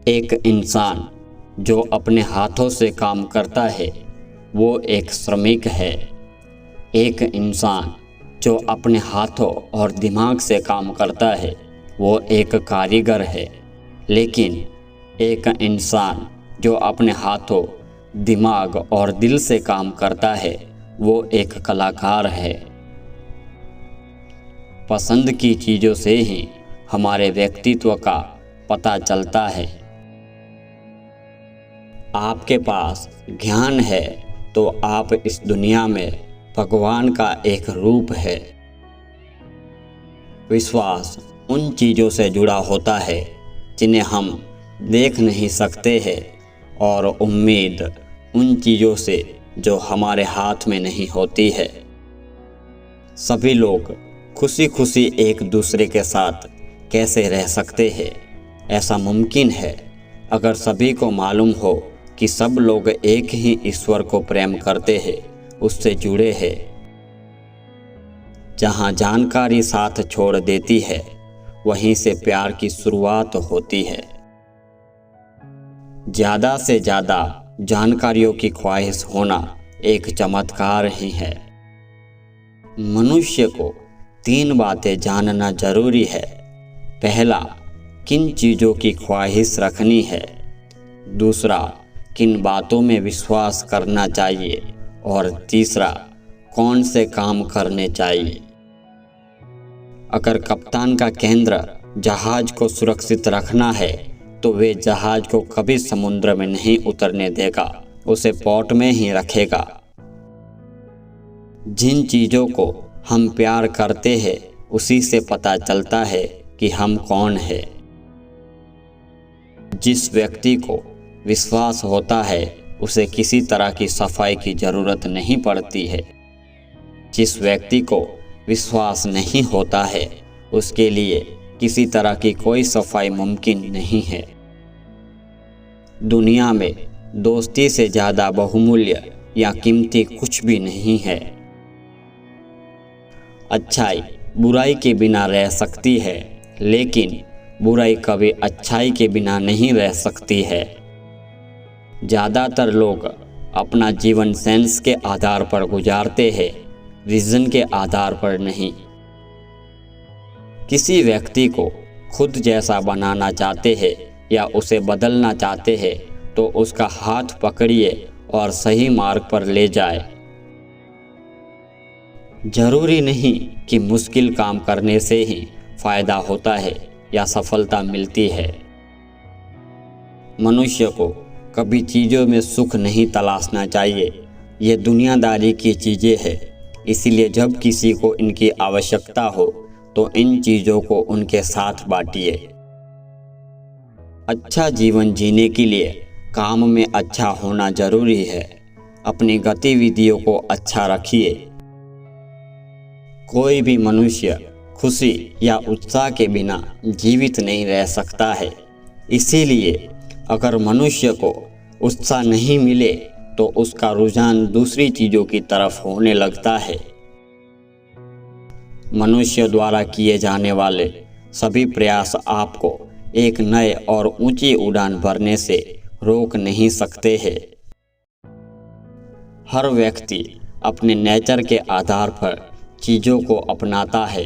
एक इंसान जो अपने हाथों से काम करता है वो एक श्रमिक है। एक इंसान जो अपने हाथों और दिमाग से काम करता है वो एक कारीगर है। लेकिन एक इंसान जो अपने हाथों, दिमाग और दिल से काम करता है वो एक कलाकार है। पसंद की चीज़ों से ही हमारे व्यक्तित्व का पता चलता है। आपके पास ज्ञान है तो आप इस दुनिया में भगवान का एक रूप है। विश्वास उन चीज़ों से जुड़ा होता है जिन्हें हम देख नहीं सकते हैं, और उम्मीद उन चीज़ों से जो हमारे हाथ में नहीं होती है। सभी लोग खुशी खुशी एक दूसरे के साथ कैसे रह सकते हैं? ऐसा मुमकिन है अगर सभी को मालूम हो कि सब लोग एक ही ईश्वर को प्रेम करते हैं, उससे जुड़े हैं। जहाँ जानकारी साथ छोड़ देती है वहीं से प्यार की शुरुआत होती है। ज़्यादा से ज़्यादा जानकारियों की ख्वाहिश होना एक चमत्कार ही है। मनुष्य को 3 बातें जानना जरूरी है। पहला, किन चीज़ों की ख्वाहिश रखनी है। दूसरा, किन बातों में विश्वास करना चाहिए। और तीसरा, कौन से काम करने चाहिए। अगर कप्तान का केंद्र जहाज को सुरक्षित रखना है तो वे जहाज को कभी समुद्र में नहीं उतरने देगा, उसे पोर्ट में ही रखेगा। जिन चीज़ों को हम प्यार करते हैं उसी से पता चलता है कि हम कौन हैं। जिस व्यक्ति को विश्वास होता है उसे किसी तरह की सफाई की ज़रूरत नहीं पड़ती है। जिस व्यक्ति को विश्वास नहीं होता है उसके लिए किसी तरह की कोई सफाई मुमकिन नहीं है। दुनिया में दोस्ती से ज़्यादा बहुमूल्य या कीमती कुछ भी नहीं है। अच्छाई बुराई के बिना रह सकती है, लेकिन बुराई कभी अच्छाई के बिना नहीं रह सकती है। ज़्यादातर लोग अपना जीवन सेंस के आधार पर गुजारते हैं, रीज़न के आधार पर नहीं। किसी व्यक्ति को खुद जैसा बनाना चाहते हैं या उसे बदलना चाहते हैं तो उसका हाथ पकड़िए और सही मार्ग पर ले जाए। जरूरी नहीं कि मुश्किल काम करने से ही फायदा होता है या सफलता मिलती है। मनुष्य को कभी चीज़ों में सुख नहीं तलाशना चाहिए। ये दुनियादारी की चीज़ें हैं, इसलिए जब किसी को इनकी आवश्यकता हो तो इन चीज़ों को उनके साथ बांटिए। अच्छा जीवन जीने के लिए काम में अच्छा होना जरूरी है। अपनी गतिविधियों को अच्छा रखिए। कोई भी मनुष्य खुशी या उत्साह के बिना जीवित नहीं रह सकता है। इसीलिए अगर मनुष्य को उत्साह नहीं मिले तो उसका रुझान दूसरी चीज़ों की तरफ होने लगता है। मनुष्य द्वारा किए जाने वाले सभी प्रयास आपको एक नए और ऊंची उड़ान भरने से रोक नहीं सकते हैं। हर व्यक्ति अपने नेचर के आधार पर चीज़ों को अपनाता है।